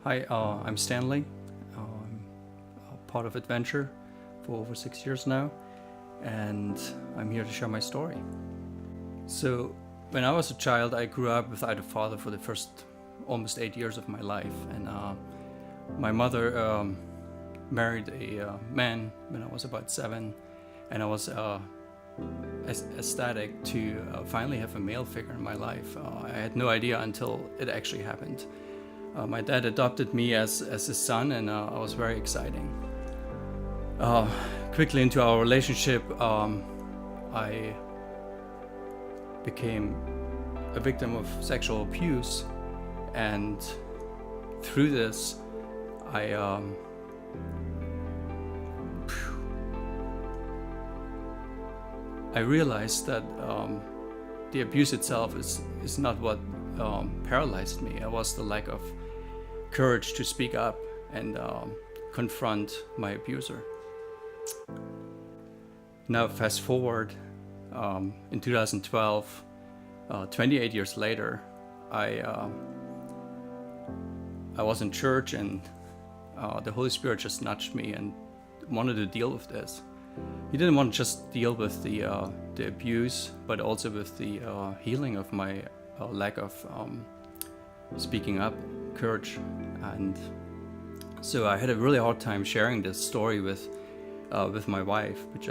Hi, I'm Stanley. I'm a part of Adventure for over 6 years now, and I'm here to share my story. So, when I was a child, I grew up without a father for the first almost 8 years of my life, and my mother married a man when I was about 7, and I was ecstatic to finally have a male figure in my life. I had no idea until it actually happened. My dad adopted me as his son, and it was very exciting. Quickly into our relationship, I became a victim of sexual abuse, and through this, I realized that the abuse itself is not what paralyzed me. It was the lack of courage to speak up and confront my abuser. Now fast forward in 2012, 28 years later, I was in church, and the Holy Spirit just nudged me and wanted to deal with this. He didn't want to just deal with the abuse, but also with the healing of my lack of speaking up, courage, and so I had a really hard time sharing this story with my wife, which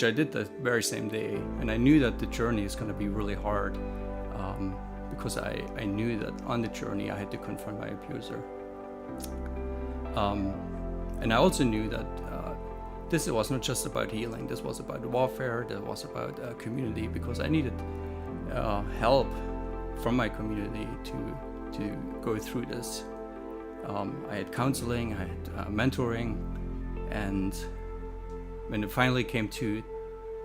I did the very same day, and I knew that the journey is going to be really hard because I knew that on the journey I had to confront my abuser, and I also knew that this was not just about healing. This was about warfare. This was about community, because I needed help from my community to go through this. I had counseling, I had mentoring, and when it finally came to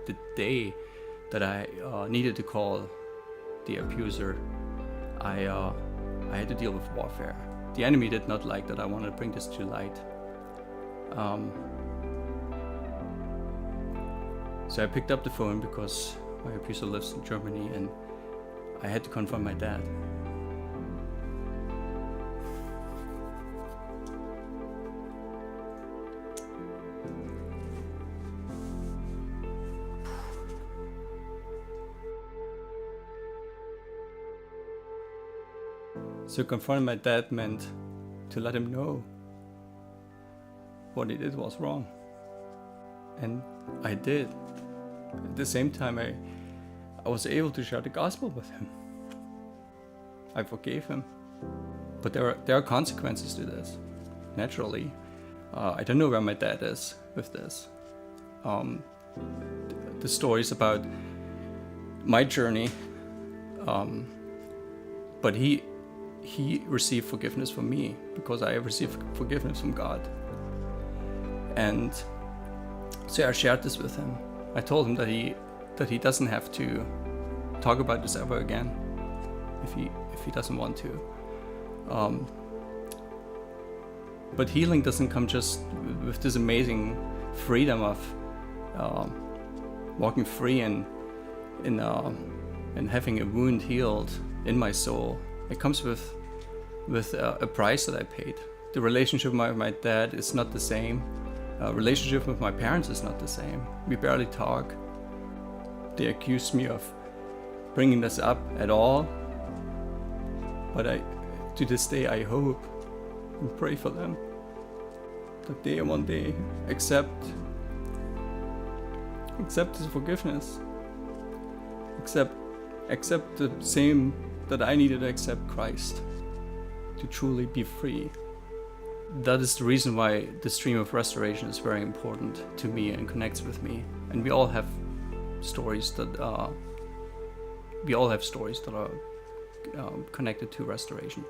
the day that I needed to call the abuser, I had to deal with warfare. The enemy did not like that I wanted to bring this to light. So I picked up the phone because my abuser lives in Germany, and I had to confront my dad. So confronting my dad meant to let him know what he did was wrong. And I did. At the same time, I was able to share the gospel with him. I forgave him. But there are consequences to this, naturally. I don't know where my dad is with this. The stories about my journey, but he received forgiveness from me because I received forgiveness from God. And so I shared this with him. I told him that he doesn't have to talk about this ever again if he doesn't want to. But healing doesn't come just with this amazing freedom of walking free and having a wound healed in my soul. It comes with a price that I paid. The relationship with my dad is not the same. Relationship with my parents is not the same. We barely talk. They accused me of bringing this up at all. But to this day, I hope and pray for them that they one day accept His forgiveness. Accept the same that I needed to accept Christ to truly be free. That is the reason why the stream of restoration is very important to me and connects with me. And we all have stories that are connected to restoration.